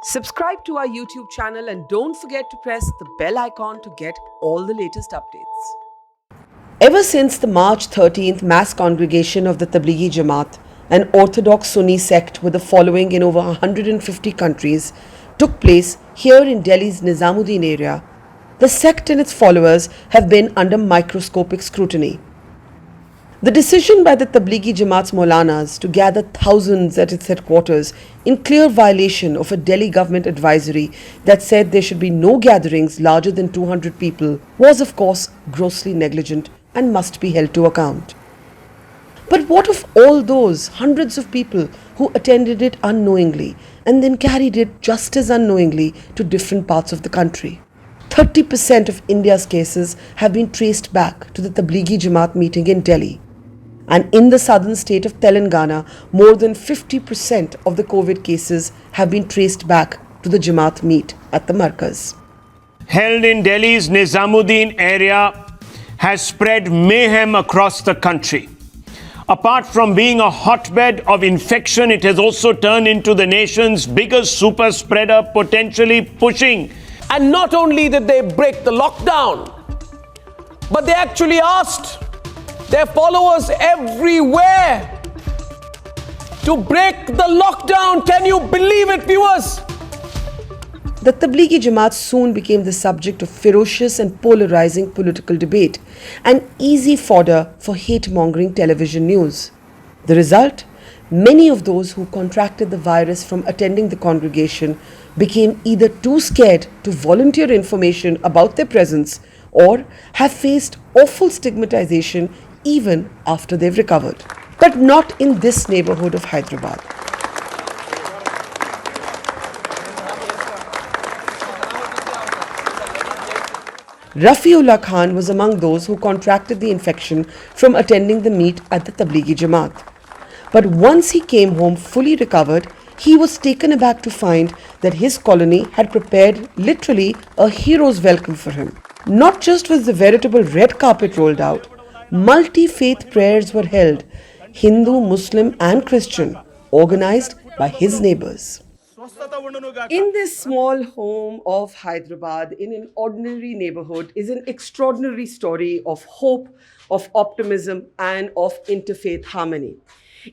Subscribe to our YouTube channel and don't forget to press the bell icon to get all the latest updates. Ever since the March 13th mass congregation of the Tablighi Jamaat, an orthodox Sunni sect with a following in over 150 countries, took place here in Delhi's Nizamuddin area, the sect and its followers have been under microscopic scrutiny. The decision by the Tablighi Jamaat's Maulanas to gather thousands at its headquarters in clear violation of a Delhi government advisory that said there should be no gatherings larger than 200 people was of course grossly negligent and must be held to account. But what of all those hundreds of people who attended it unknowingly and then carried it just as unknowingly to different parts of the country? 30% of India's cases have been traced back to the Tablighi Jamaat meeting in Delhi. And in the southern state of Telangana, more than 50% of the COVID cases have been traced back to the Jamaat meet at the Markaz. Held in Delhi's Nizamuddin area has spread mayhem across the country. Apart from being a hotbed of infection, it has also turned into the nation's biggest super spreader, potentially pushing. And not only did they break the lockdown, but they actually asked their followers everywhere to break the lockdown. Can you believe it, viewers? The Tablighi Jamaat soon became the subject of ferocious and polarizing political debate and easy fodder for hate-mongering television news. The result? Many of those who contracted the virus from attending the congregation became either too scared to volunteer information about their presence or have faced awful stigmatization even after they've recovered. But not in this neighborhood of Hyderabad. Rafiullah Khan was among those who contracted the infection from attending the meet at the Tablighi Jamaat. But once he came home fully recovered, he was taken aback to find that his colony had prepared literally a hero's welcome for him. Not just was the veritable red carpet rolled out, multi-faith prayers were held, Hindu, Muslim and Christian, organized by his neighbors. In this small home of Hyderabad, in an ordinary neighborhood, is an extraordinary story of hope, of optimism and of interfaith harmony.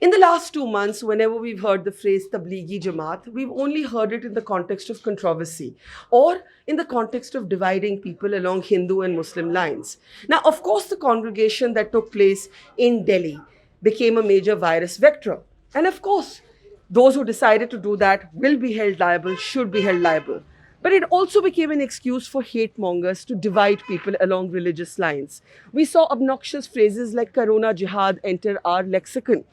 In the last 2 months, whenever we've heard the phrase Tablighi Jamaat, we've only heard it in the context of controversy or in the context of dividing people along Hindu and Muslim lines. Now, of course, the congregation that took place in Delhi became a major virus vector. And of course, those who decided to do that will be held liable, should be held liable. But it also became an excuse for hate mongers to divide people along religious lines. We saw obnoxious phrases like Corona Jihad enter our lexicon.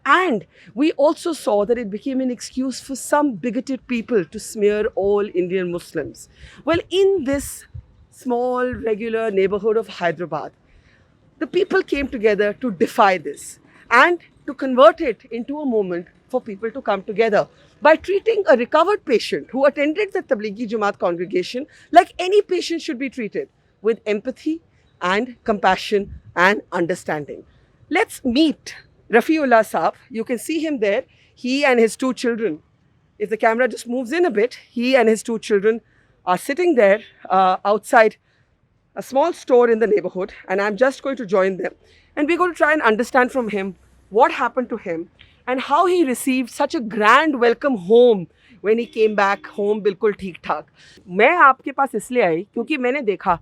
And we also saw that it became an excuse for some bigoted people to smear all Indian Muslims. Well, in this small, regular neighborhood of Hyderabad, the people came together to defy this and to convert it into a moment for people to come together by treating a recovered patient who attended the Tablighi Jamaat congregation like any patient should be treated, with empathy and compassion and understanding. Let's meet Rafiullah Saab. You can see him there. He and his 2 children. If the camera just moves in a bit, he and his 2 children are sitting there outside a small store in the neighborhood, and I'm just going to join them. And we're going to try and understand from him what happened to him and how he received such a grand welcome home when he came back home बिल्कुल ठीक ठाक. मैं आपके पास इसलिए आई क्योंकि मैंने देखा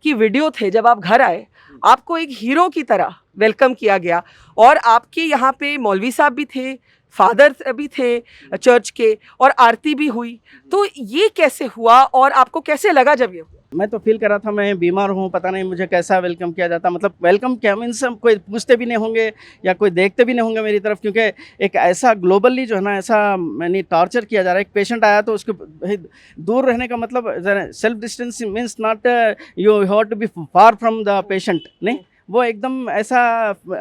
कि वीडियो थे जब आप घर आए, आपको एक हीरो की तरह वेलकम किया गया और आपके यहाँ पे मौलवी साहब भी थे, फादर भी थे चर्च के और आरती भी हुई. तो ये कैसे हुआ और आपको कैसे लगा जब ये हुआ? मैं तो फील कर रहा था मैं बीमार हूँ, पता नहीं मुझे कैसा वेलकम किया जाता. मतलब वेलकम क्या मीन्स कोई पूछते भी नहीं होंगे या कोई देखते भी नहीं होंगे मेरी तरफ, क्योंकि एक ऐसा ग्लोबली जो है ना ऐसा मैंने टॉर्चर किया जा रहा है. एक पेशेंट आया तो उसको दूर रहने का मतलब self distance means not you have to be far from the patient. नहीं, वो एकदम ऐसा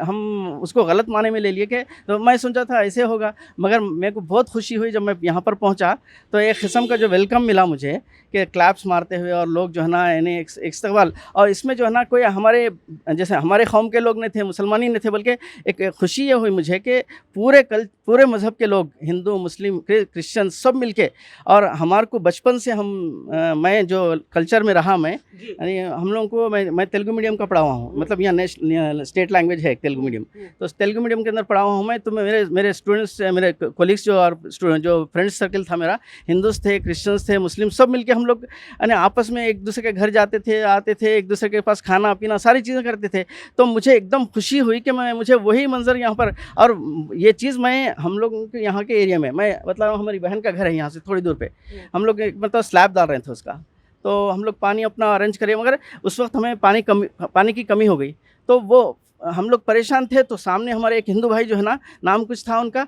हम उसको गलत माने में ले लिए कि तो मैं सोचा था ऐसे होगा, मगर मेरे को बहुत खुशी हुई जब मैं यहाँ पर पहुँचा तो एक किस्म का जो वेलकम मिला मुझे कि क्लैप्स मारते हुए और लोग जो है ना यानी इस्तकबाल. और इसमें जो है ना कोई हमारे जैसे हमारे कौम के लोग नहीं थे, मुसलमान ही नहीं थे, बल्कि एक खुशी ये हुई मुझे कि पूरे पूरे मज़हब के लोग, हिंदू मुस्लिम क्रिश्चियन सब मिलके, और हमारे को बचपन से मैं जो कल्चर में रहा, मैं यानी हम लोगों को मैं तेलुगु मीडियम का पढ़ा हुआ हूँ, मतलब यहाँ स्टेट लैंग्वेज है तेलुगु मीडियम, तो तेलुगु मीडियम के अंदर पढ़ा हुआ हूँ मैं। तो मेरे स्टूडेंट्स, मेरे कोलिग्स जो फ्रेंड्स सर्कल था मेरा, हिंदूस थे, क्रिश्चियंस थे, मुस्लिम, सब मिलके हम लोग यानी आपस में एक दूसरे के घर जाते थे, आते थे, एक दूसरे के पास खाना पीना सारी चीज़ें करते थे। तो मुझे एकदम खुशी हुई कि मुझे वही मंजर यहाँ पर, और ये चीज़ मैं हम लोग के यहाँ के एरिया में, मैं बता रहा हूँ, हमारी बहन का घर है यहाँ से थोड़ी दूर पे, हम लोग मतलब स्लैब डाल रहे थे उसका, तो हम लोग पानी अपना अरेंज करें, मगर उस वक्त हमें पानी की कमी हो गई, तो वो हम लोग परेशान थे। तो सामने हमारे एक हिंदू भाई जो है ना, नाम कुछ था उनका,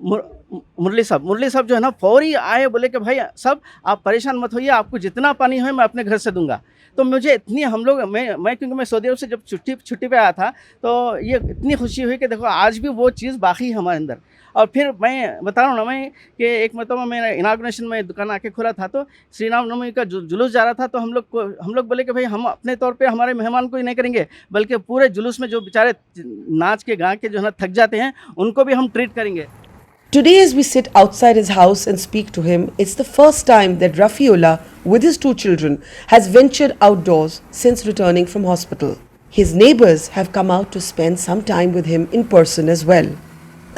मुरली साहब जो है ना, फौरी आए, बोले कि भाई साहब आप परेशान मत होइए, आपको जितना पानी है मैं अपने घर से दूंगा। तो मुझे इतनी, हम लोग मैं क्योंकि मैं सऊदी अरब से जब छुट्टी पे आया था, तो ये इतनी खुशी हुई कि देखो आज भी वो चीज़ बाकी है हमारे अंदर। और फिर मैं बता रहा हूँ ना मैं कि एक मतलब मेरा इनाग्रेशन में दुकान आके खुला था, तो श्री राम नवमी का जुलूस जा रहा था, तो हम लोग बोले कि भाई हम अपने तौर पे हमारे मेहमान को ही नहीं करेंगे, बल्कि पूरे जुलूस में जो बेचारे नाच के गा के जो है ना थक जाते हैं, उनको भी हम ट्रीट करेंगे। Today, as we sit outside his house and speak to him, it's the first time that Rafiullah, with his 2 children, has ventured outdoors since returning from hospital. His neighbors have come out to spend some time with him in person as well.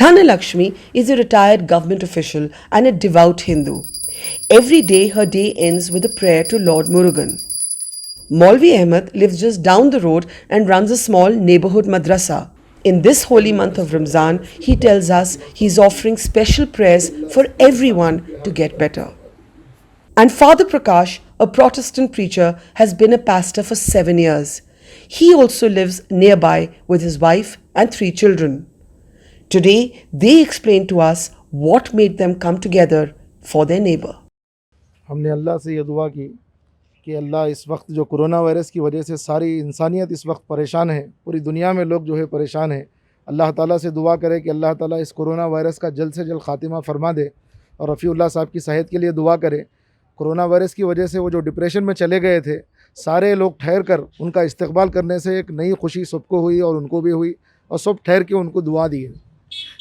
Dhanalakshmi is a retired government official and a devout Hindu. Every day, her day ends with a prayer to Lord Murugan. Maulvi Ahmed lives just down the road and runs a small neighborhood madrasa. In this holy month of Ramzan, he tells us he's offering special prayers for everyone to get better. And Father Prakash, a Protestant preacher, has been a pastor for 7 years. He also lives nearby with his wife and 3 children. Today, they explain to us what made them come together for their neighbor. हमने अल्लाह से ये दुआ की कि अल्लाह इस वक्त जो corona virus की वजह से सारी इंसानियत इस वक्त परेशान है, पूरी दुनिया में लोग जो है परेशान है, अल्लाह ताला से दुआ करे कि अल्लाह ताला इस कोरोना वायरस का जल्द से जल्द ख़ातिमा फरमा दे, और रफ़ीउल्लाह साहब की सेहत के लिए दुआ करे। कोरोना वायरस की वजह से वो जो डिप्रेशन में चले गए थे, सारे लोग ठहर कर उनका इस्तकबाल करने से एक नई खुशी सबको हुई और उनको भी हुई, और सब ठहर के उनको दुआ दी है।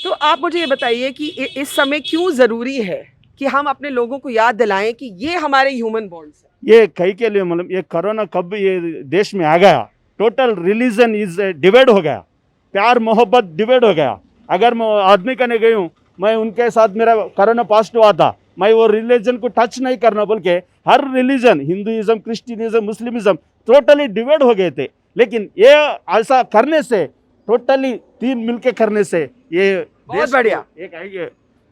तो आप मुझे ये बताइए कि इस समय क्यों ज़रूरी है कि हम अपने लोगों को याद दिलाएं कि ये हमारे ह्यूमन बॉन्ड्स हैं। ये कई के लिए मतलब ये कोरोना कब ये देश में आ गया, टोटल रिलीजन इज डिवाइड हो गया, प्यार मोहब्बत डिवाइड हो गया। अगर मैं आदमी करने गई हूँ, मैं उनके साथ मेरा कोरोना पॉजिटिव आता, मैं वो रिलीजन को टच नहीं करना, बोल के हर religion, Hinduism, Christianism, मुस्लिमिज्म totally divide हो गए थे। लेकिन ये ऐसा करने से, टोटली 3 मिलके करने से, ये बहुत बढ़िया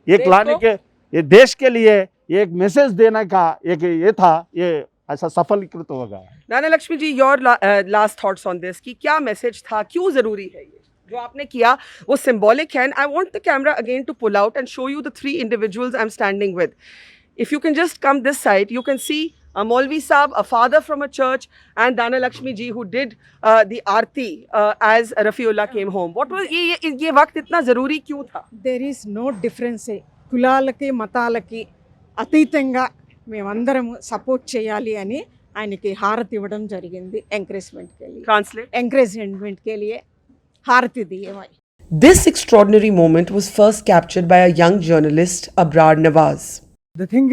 एक लाने के, ये देश के लिए एक मैसेज देने का एक ये था, ये ऐसा सफलीकृत होगा। Danalakshmi ji, your last thoughts on this, कि क्या मैसेज था, क्यों जरूरी है ये जो आपने किया, वो सिंबॉलिक है। And I want the camera again to pull out and show you the 3 individuals I am standing with. If you can just come this side, you can see a Maulvi Saab, a father from a church, and Dhanalakshmi ji who did the aarti as Rafiullah came home. What was ये वक्त इतना ज़रूरी क्यों था? There is no difference. కులాలకి మతాలకి అతీతంగా మేమందరం సపోర్ట్ చేయాలి అని ఆయనకి హారతి ఇవ్వడం జరిగింది. ఎంకరేజ్మెంట్ के लिए. Translate. ఎంకరేజ్మెంట్ के लिए హారతి दिए भाई. This extraordinary moment was first captured by a young journalist, Abrar Nawaz. The thing,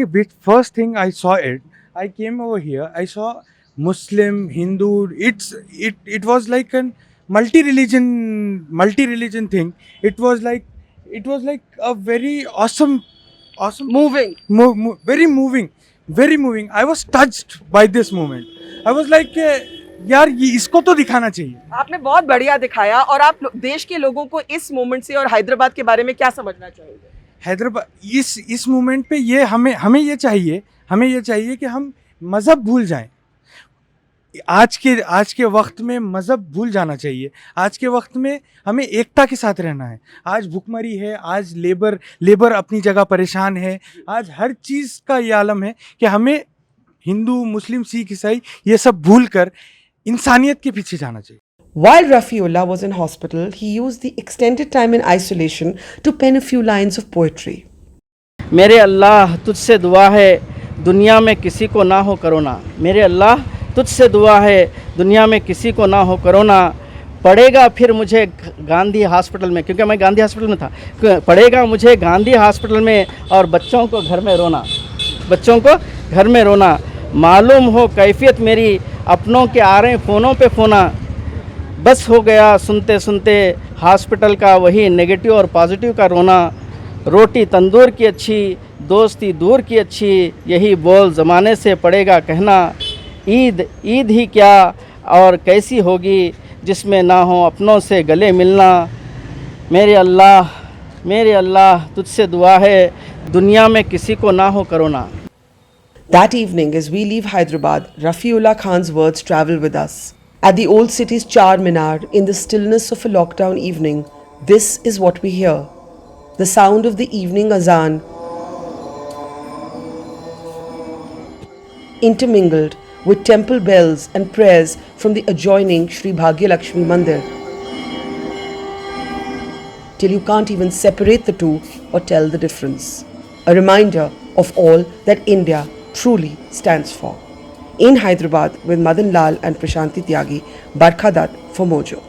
first thing I saw it, I came over here, I saw Muslim, Hindu, it was like a multi-religion thing. It was like a very awesome Moving. very moving. I was touched by this moment. I was like, यार ये इसको तो दिखाना चाहिए. आपने बहुत बढ़िया दिखाया. और आप देश के लोगों को इस मोमेंट से और हैदराबाद के बारे में क्या समझना चाहेंगे? हैदराबाद इस मोमेंट पे ये हमें ये चाहिए कि हम मज़हब भूल जाएं. आज के वक्त में मज़हब भूल जाना चाहिए. आज के वक्त में हमें एकता के साथ रहना है. आज भुखमरी है, आज लेबर अपनी जगह परेशान है, आज हर चीज़ का ये आलम है कि हमें हिंदू, मुस्लिम, सिख, ईसाई ये सब भूल कर इंसानियत के पीछे जाना चाहिए. While Rafiullah was in hospital, he used the extended time in isolation to pen a few lines of poetry. मेरे अल्लाह तुझसे दुआ है दुनिया में किसी को ना हो करोना. मेरे अल्लाह तुझसे दुआ है दुनिया में किसी को ना हो करोना. पड़ेगा फिर मुझे गांधी हॉस्पिटल में, क्योंकि मैं गांधी हॉस्पिटल में था, पड़ेगा मुझे गांधी हॉस्पिटल में और बच्चों को घर में रोना, बच्चों को घर में रोना। मालूम हो कैफियत मेरी, अपनों के आ रहे हैं फ़ोनों पे फ़ोना, बस हो गया सुनते सुनते हॉस्पिटल का वही नेगेटिव और पॉजिटिव का रोना। रोटी तंदूर की अच्छी, दोस्ती दूर की अच्छी, यही बोल ज़माने से पड़ेगा कहना। ईद ईद ही क्या और कैसी होगी जिसमें ना हो अपनों से गले मिलना। मेरे अल्लाह तुझसे दुआ है, दुनिया में किसी को ना हो corona. That evening, as we leave Hyderabad, Rafiullah Khan's words travel with us. At the old city's Char Minar, in the stillness of a lockdown evening, this is what we hear. The sound of the evening azan intermingled with temple bells and prayers from the adjoining Sri Bhagya Lakshmi Mandir. Till you can't even separate the two or tell the difference. A reminder of all that India truly stands for. In Hyderabad with Madan Lal and Prashanti Tyagi, Barkha Dutt for Mojo.